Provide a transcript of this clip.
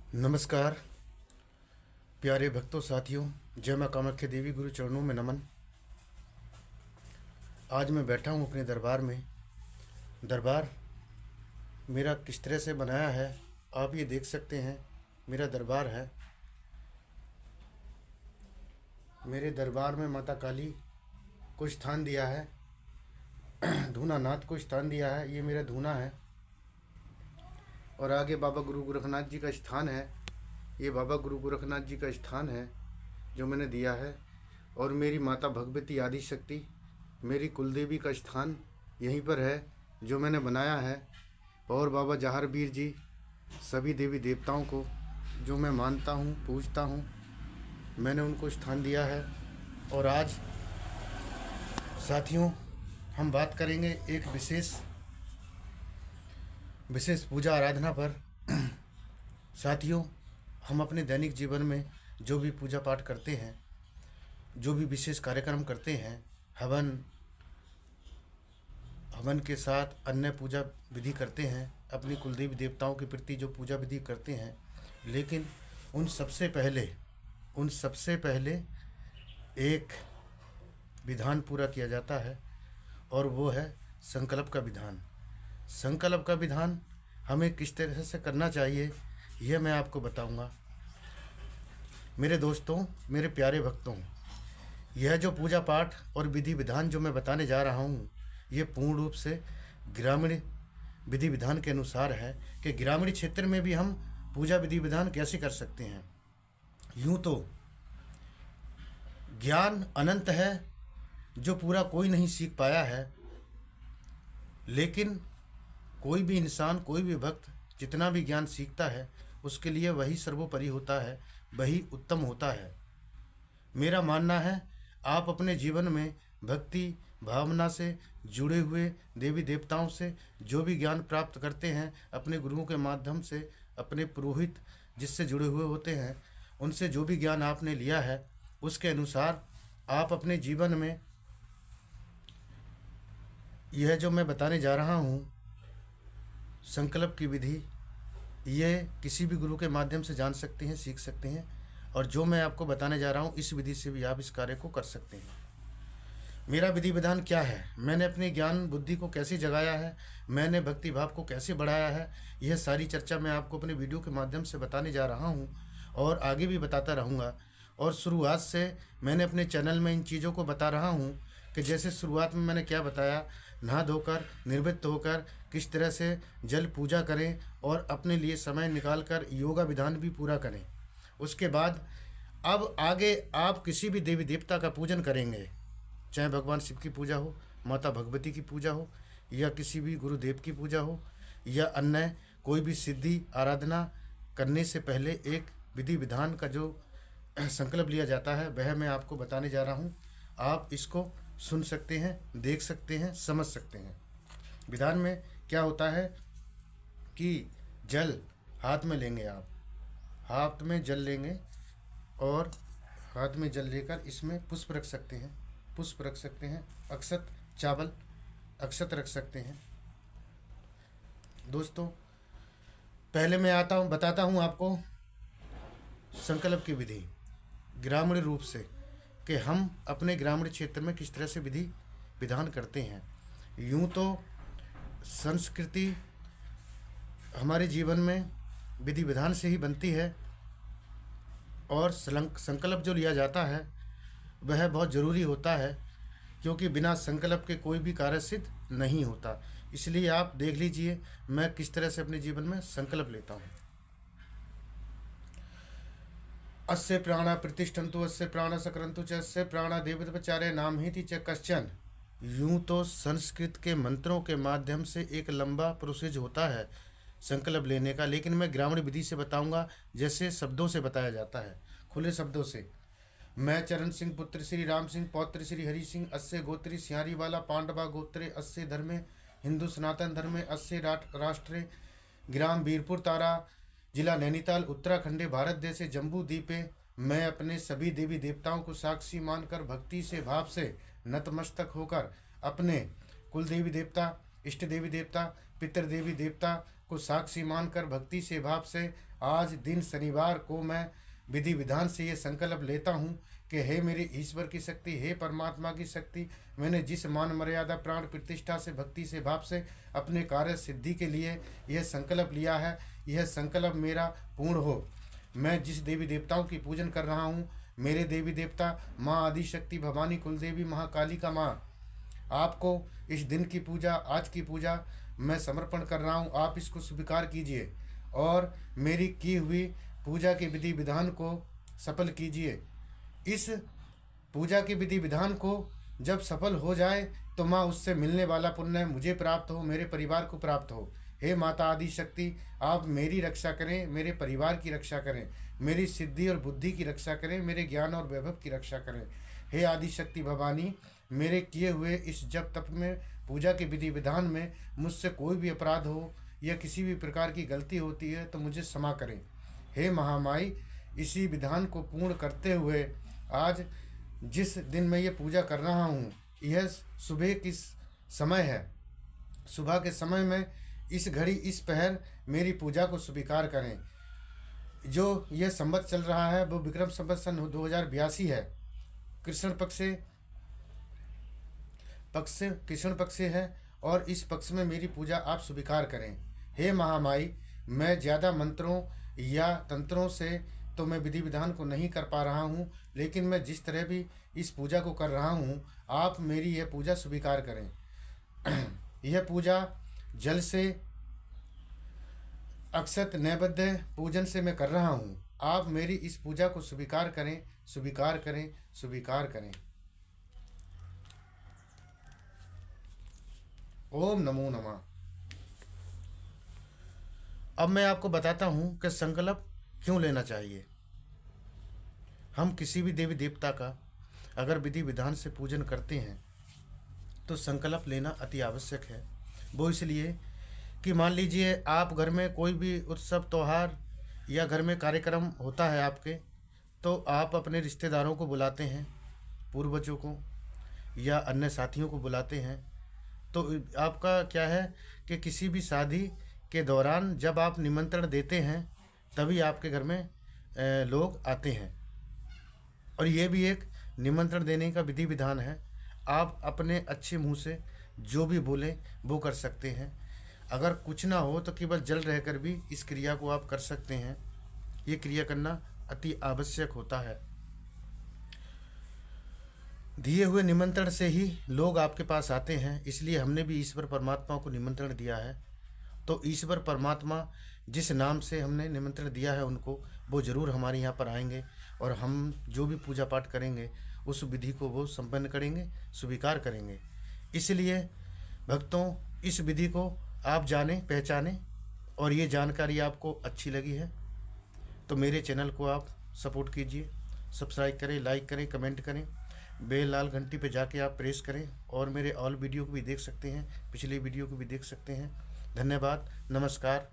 नमस्कार प्यारे भक्तों साथियों। जय माँ कामाख्या देवी गुरु चरणों में नमन। आज मैं बैठा हूँ अपने दरबार में। दरबार मेरा किस तरह से बनाया है आप ये देख सकते हैं। मेरा दरबार है। मेरे दरबार में माता काली को स्थान दिया है, धूना नाथ को स्थान दिया है। ये मेरा धूना है। और आगे बाबा गुरु गोरखनाथ जी का स्थान है। ये बाबा गुरु गोरखनाथ जी का स्थान है जो मैंने दिया है। और मेरी माता भगवती आदि शक्ति, मेरी कुलदेवी का स्थान यहीं पर है जो मैंने बनाया है। और बाबा जहारवीर जी, सभी देवी देवताओं को जो मैं मानता हूँ, पूजता हूँ, मैंने उनको स्थान दिया है। और आज साथियों हम बात करेंगे एक विशेष पूजा आराधना पर। साथियों, हम अपने दैनिक जीवन में जो भी पूजा पाठ करते हैं, जो भी विशेष कार्यक्रम करते हैं, हवन के साथ अन्य पूजा विधि करते हैं, अपनी कुलदेवी देवताओं के प्रति जो पूजा विधि करते हैं, लेकिन उन सबसे पहले एक विधान पूरा किया जाता है और वो है संकल्प का विधान। संकल्प का विधान हमें किस तरह से करना चाहिए यह मैं आपको बताऊंगा। मेरे दोस्तों, मेरे प्यारे भक्तों, यह जो पूजा पाठ और विधि विधान जो मैं बताने जा रहा हूँ, ये पूर्ण रूप से ग्रामीण विधि विधान के अनुसार है कि ग्रामीण क्षेत्र में भी हम पूजा विधि विधान कैसे कर सकते हैं। यूँ तो ज्ञान अनंत है जो पूरा कोई नहीं सीख पाया है, लेकिन कोई भी इंसान, कोई भी भक्त जितना भी ज्ञान सीखता है उसके लिए वही सर्वोपरि होता है, वही उत्तम होता है। मेरा मानना है आप अपने जीवन में भक्ति भावना से जुड़े हुए देवी देवताओं से जो भी ज्ञान प्राप्त करते हैं, अपने गुरुओं के माध्यम से, अपने पुरोहित जिससे जुड़े हुए होते हैं, उनसे जो भी ज्ञान आपने लिया है उसके अनुसार आप अपने जीवन में यह जो मैं बताने जा रहा हूँ संकल्प की विधि, ये किसी भी गुरु के माध्यम से जान सकते हैं, सीख सकते हैं। और जो मैं आपको बताने जा रहा हूँ इस विधि से भी आप इस कार्य को कर सकते हैं। मेरा विधि विधान क्या है, मैंने अपनी ज्ञान बुद्धि को कैसे जगाया है, मैंने भक्ति भाव को कैसे बढ़ाया है, यह सारी चर्चा मैं आपको अपने वीडियो के माध्यम से बताने जा रहा हूँ और आगे भी बताता रहूँगा। और शुरुआत से मैंने अपने चैनल में इन चीज़ों को बता रहा हूँ कि जैसे शुरुआत में मैंने क्या बताया, नहा धोकर निर्वृत्त होकर किस तरह से जल पूजा करें और अपने लिए समय निकाल कर योगा विधान भी पूरा करें। उसके बाद अब आगे आप किसी भी देवी देवता का पूजन करेंगे, चाहे भगवान शिव की पूजा हो, माता भगवती की पूजा हो, या किसी भी गुरुदेव की पूजा हो, या अन्य कोई भी सिद्धि आराधना करने से पहले एक विधि विधान का जो संकल्प लिया जाता है वह मैं आपको बताने जा रहा हूँ। आप इसको सुन सकते हैं, देख सकते हैं, समझ सकते हैं। विधान में क्या होता है कि जल हाथ में लेंगे, आप हाथ में जल लेंगे और हाथ में जल लेकर इसमें पुष्प रख सकते हैं, अक्षत चावल अक्षत रख सकते हैं। दोस्तों, पहले मैं बताता हूँ आपको संकल्प की विधि ग्रामीण रूप से कि हम अपने ग्रामीण क्षेत्र में किस तरह से विधि विधान करते हैं। यूँ तो संस्कृति हमारे जीवन में विधि विधान से ही बनती है और संकल्प जो लिया जाता है वह बहुत ज़रूरी होता है, क्योंकि बिना संकल्प के कोई भी कार्य सिद्ध नहीं होता। इसलिए आप देख लीजिए मैं किस तरह से अपने जीवन में संकल्प लेता हूँ। अस्य प्राणा प्रतिष्ठन्तु, अस्य प्राणा सकरन्तु च, अस्य प्राणा देवोपचारे नाम ही च कश्चन। यूँ तो संस्कृत के मंत्रों के माध्यम से एक लंबा प्रोसेस होता है संकल्प लेने का, लेकिन मैं ग्रामीण विधि से बताऊंगा, जैसे शब्दों से बताया जाता है, खुले शब्दों से। मैं चरण सिंह पुत्र श्री राम सिंह पौत्र श्री हरि सिंह, अस्य गोत्री सियारी वाला पांडवा गोत्रे, अस्य धर्मे हिंदू सनातन धर्मे, अस्य राष्ट्रे ग्राम वीरपुर तारा, जिला नैनीताल, उत्तराखंडे, भारत देशे जम्बू द्वीपे। मैं अपने सभी देवी देवताओं को साक्षी मानकर भक्ति से भाव से नतमस्तक होकर अपने कुल देवी देवता, इष्ट देवी देवता, पितृ देवी देवता को साक्षी मानकर भक्ति से भाव से आज दिन शनिवार को मैं विधि विधान से ये संकल्प लेता हूँ कि हे मेरे ईश्वर की शक्ति, हे परमात्मा की शक्ति, मैंने जिस मान मर्यादा प्राण प्रतिष्ठा से भक्ति से भाव से अपने कार्य सिद्धि के लिए यह संकल्प लिया है, यह संकल्प मेरा पूर्ण हो। मैं जिस देवी देवताओं की पूजन कर रहा हूँ, मेरे देवी देवता माँ आदिशक्ति भवानी कुलदेवी महाकाली का माँ, आपको इस दिन की पूजा, आज की पूजा मैं समर्पण कर रहा हूँ। आप इसको स्वीकार कीजिए और मेरी की हुई पूजा के विधि विधान को सफल कीजिए। इस पूजा के विधि विधान को जब सफल हो जाए तो माँ उससे मिलने वाला पुण्य मुझे प्राप्त हो, मेरे परिवार को प्राप्त हो। हे माता आदि शक्ति, आप मेरी रक्षा करें, मेरे परिवार की रक्षा करें, मेरी सिद्धि और बुद्धि की रक्षा करें, मेरे ज्ञान और वैभव की रक्षा करें। हे आदि शक्ति भवानी, मेरे किए हुए इस जप तप में, पूजा के विधि विधान में मुझसे कोई भी अपराध हो या किसी भी प्रकार की गलती होती है तो मुझे क्षमा करें। हे महामाई, इसी विधान को पूर्ण करते हुए आज जिस दिन मैं ये पूजा कर रहा हूँ, यह सुबह की समय है। सुबह के समय में इस घड़ी, इस पहर मेरी पूजा को स्वीकार करें। जो यह संवत चल रहा है वो विक्रम संवत सन 2082 है। कृष्ण पक्ष से है और इस पक्ष में मेरी पूजा आप स्वीकार करें। हे महामाई, मैं ज़्यादा मंत्रों या तंत्रों से तो मैं विधि विधान को नहीं कर पा रहा हूँ, लेकिन मैं जिस तरह भी इस पूजा को कर रहा हूँ, आप मेरी यह पूजा स्वीकार करें। यह पूजा जल से, अक्षत नैवेद्य पूजन से मैं कर रहा हूँ। आप मेरी इस पूजा को स्वीकार करें, स्वीकार करें, स्वीकार करें। ओम नमो नमः। अब मैं आपको बताता हूँ कि संकल्प क्यों लेना चाहिए। हम किसी भी देवी देवता का अगर विधि विधान से पूजन करते हैं तो संकल्प लेना अति आवश्यक है। वो इसलिए कि मान लीजिए आप घर में कोई भी उत्सव त्यौहार या घर में कार्यक्रम होता है आपके, तो आप अपने रिश्तेदारों को बुलाते हैं, पूर्वजों को या अन्य साथियों को बुलाते हैं। तो आपका क्या है कि किसी भी शादी के दौरान जब आप निमंत्रण देते हैं तभी आपके घर में लोग आते हैं, और ये भी एक निमंत्रण देने का विधि विधान है। आप अपने अच्छे मुंह से जो भी बोलें वो कर सकते हैं। अगर कुछ ना हो तो केवल जल रहकर भी इस क्रिया को आप कर सकते हैं। ये क्रिया करना अति आवश्यक होता है। दिए हुए निमंत्रण से ही लोग आपके पास आते हैं, इसलिए हमने भी ईश्वर परमात्मा को निमंत्रण दिया है। तो ईश्वर परमात्मा जिस नाम से हमने निमंत्रण दिया है उनको, वो ज़रूर हमारे यहाँ पर आएंगे और हम जो भी पूजा पाठ करेंगे उस विधि को वो संपन्न करेंगे, स्वीकार करेंगे। इसलिए भक्तों, इस विधि को आप जानें, पहचानें, और ये जानकारी आपको अच्छी लगी है तो मेरे चैनल को आप सपोर्ट कीजिए, सब्सक्राइब करें, लाइक करें, कमेंट करें, बेल लाल घंटी पे जाके आप प्रेस करें और मेरे ऑल वीडियो को भी देख सकते हैं, पिछले वीडियो को भी देख सकते हैं। धन्यवाद, नमस्कार।